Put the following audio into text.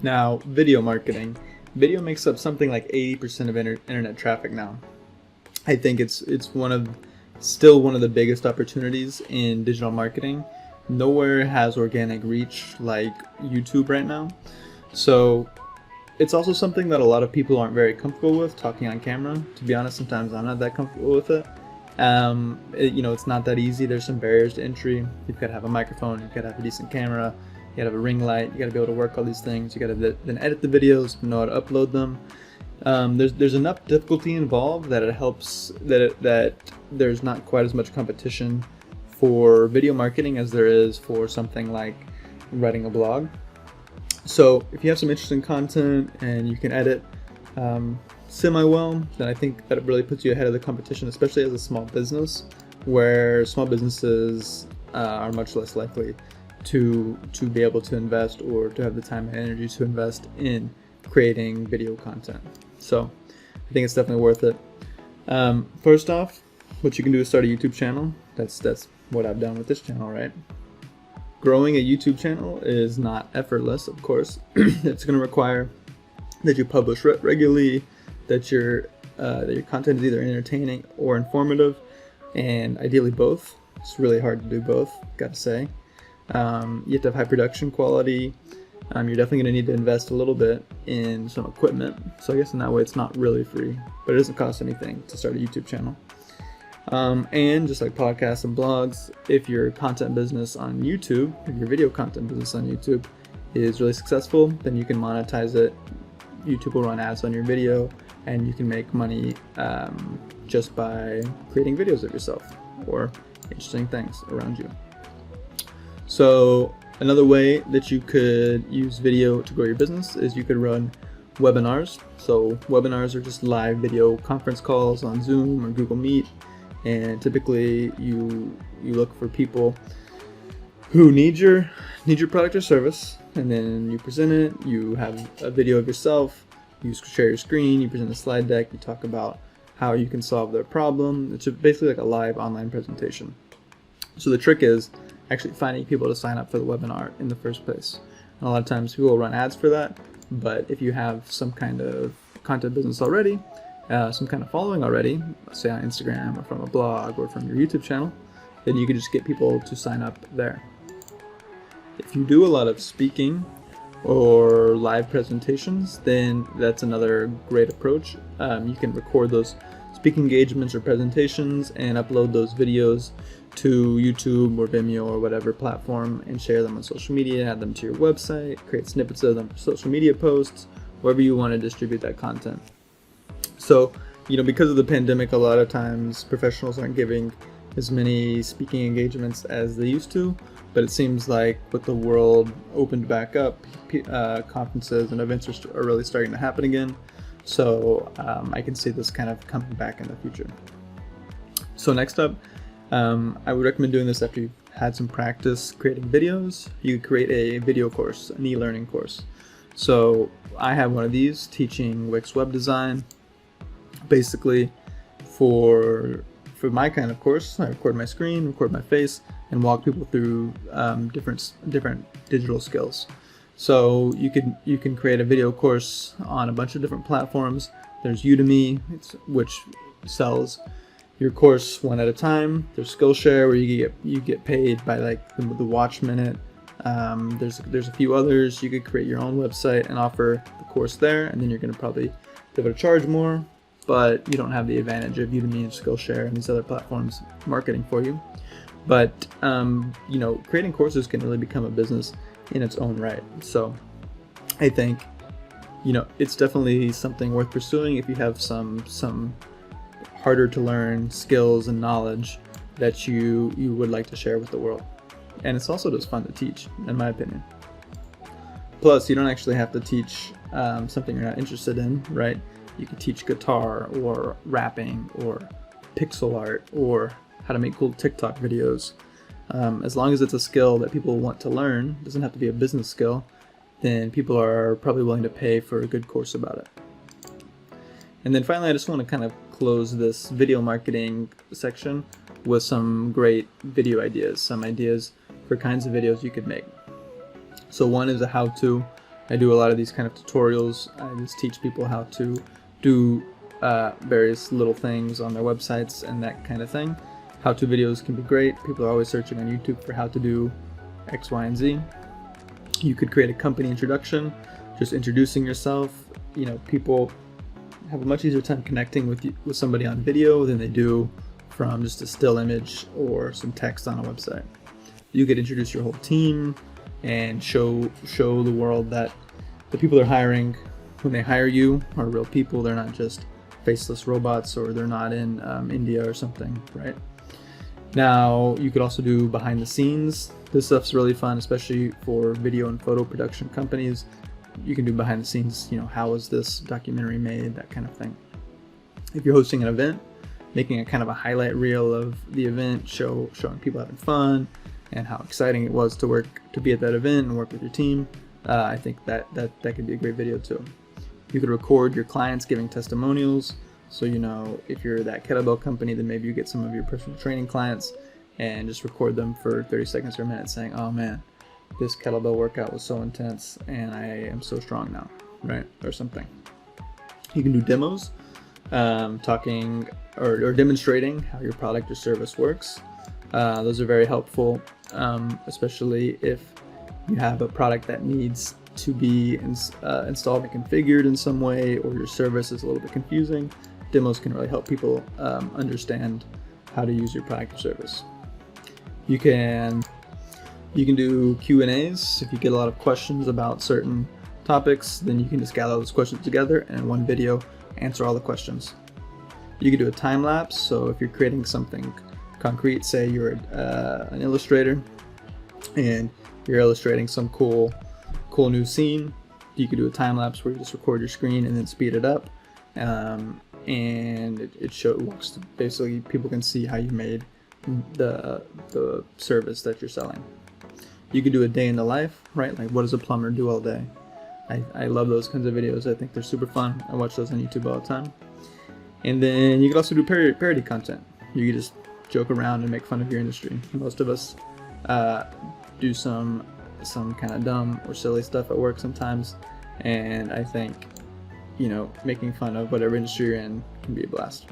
Now, video marketing. Video makes up something like 80% of internet traffic now. I think it's still one of the biggest opportunities in digital marketing. Nowhere has organic reach like YouTube right now. So it's also something that a lot of people aren't very comfortable with, talking on camera. To be honest, sometimes I'm not that comfortable with it. It's not that easy. There's some barriers to entry. You've got to have a microphone, you've got to have a decent camera, you got to have a ring light, you got to be able to work all these things, you got to then edit the videos, know how to upload them. There's enough difficulty involved that it helps that there's not quite as much competition for video marketing as there is for something like writing a blog. So if you have some interesting content and you can edit semi-well, then I think that it really puts you ahead of the competition, especially as a small business, where small businesses are much less likely to be able to invest or to have the time and energy to invest in creating video content. So I think it's definitely worth it. First off, what you can do is start a YouTube channel. That's what I've done with this channel, right? Growing a YouTube channel is not effortless, of course. It's going to require that you publish regularly, that your content is either entertaining or informative, and ideally both. It's really hard to do both, gotta say. You have to have high production quality. You're definitely going to need to invest a little bit in some equipment. So I guess in that way it's not really free, but it doesn't cost anything to start a YouTube channel. And just like podcasts and blogs, if your content business on YouTube, if your video content business on YouTube is really successful, then you can monetize it. YouTube will run ads on your video, and you can make money just by creating videos of yourself or interesting things around you. So another way that you could use video to grow your business is you could run webinars. So webinars are just live video conference calls on Zoom or Google Meet. And typically you look for people who need your product or service, and then you present it. You have a video of yourself, you share your screen, you present a slide deck, you talk about how you can solve their problem. It's basically like a live online presentation. So the trick is actually finding people to sign up for the webinar in the first place. And a lot of times people will run ads for that, but if you have some kind of content business already, some kind of following already, say on Instagram or from a blog or from your YouTube channel, then you can just get people to sign up there. If you do a lot of speaking or live presentations, then that's another great approach. You can record those speaking engagements or presentations and upload those videos to YouTube or Vimeo or whatever platform and share them on social media, add them to your website, create snippets of them for social media posts, wherever you want to distribute that content. So, because of the pandemic, a lot of times professionals aren't giving as many speaking engagements as they used to, but it seems like with the world opened back up, conferences and events are really starting to happen again. So I can see this kind of coming back in the future. So next up, I would recommend doing this after you've had some practice creating videos. You could create a video course, an e-learning course. So I have one of these teaching Wix web design. Basically, for my kind of course, I record my screen, record my face, and walk people through different digital skills. So you can create a video course on a bunch of different platforms. There's Udemy, which sells your course one at a time. There's Skillshare, where you get paid by like the watch minute. There's a few others. You could create your own website and offer the course there, and then you're going to probably be able to charge more, but you don't have the advantage of Udemy and Skillshare and these other platforms marketing for you. But creating courses can really become a business in its own right. So I think it's definitely something worth pursuing if you have some harder to learn skills and knowledge that you would like to share with the world. And it's also just fun to teach, in my opinion. Plus, you don't actually have to teach something you're not interested in, right? You can teach guitar or rapping or pixel art or how to make cool TikTok videos. As long as it's a skill that people want to learn, it doesn't have to be a business skill, then people are probably willing to pay for a good course about it. And then finally, I just want to kind of close this video marketing section with some great video ideas, some ideas for kinds of videos you could make. So one is a how-to I do a lot of these kind of tutorials. I just teach people how to do various little things on their websites and that kind of thing. How-to videos can be great. People are always searching on YouTube for how to do X, Y, and Z. You could create a company introduction, just introducing yourself. You know, people have a much easier time connecting with somebody on video than they do from just a still image or some text on a website. You could introduce your whole team and show the world that the people they're hiring, when they hire you, are real people. They're not just faceless robots, or they're not in India or something, right? Now, you could also do behind the scenes. This stuff's really fun, especially for video and photo production companies. You can do behind the scenes, you know, how was this documentary made, that kind of thing. If you're hosting an event, making a kind of a highlight reel of the event, showing people having fun and how exciting it was to be at that event and work with your team. I think that could be a great video too. You could record your clients giving testimonials. So, you know, if you're that kettlebell company, then maybe you get some of your personal training clients and just record them for 30 seconds or a minute saying, oh man, this kettlebell workout was so intense and I am so strong now, right? Or something. You can do demos, talking or demonstrating how your product or service works. Those are very helpful, especially if you have a product that needs to be installed and configured in some way, or your service is a little bit confusing. Demos can really help people understand how to use your product or service. You can do Q&As. If you get a lot of questions about certain topics, then you can just gather those questions together and in one video answer all the questions. You can do a time lapse. So if you're creating something concrete, say you're an illustrator and you're illustrating some cool new scene, you could do a time lapse where you just record your screen and then speed it up, and it walks. Basically, people can see how you made the service that you're selling. You could do a day in the life, right? Like, what does a plumber do all day? I love those kinds of videos. I think they're super fun. I watch those on YouTube all the time. And then you could also do parody content. You could just joke around and make fun of your industry. Most of us do some kind of dumb or silly stuff at work sometimes, and I think, you know, making fun of whatever industry you're in can be a blast.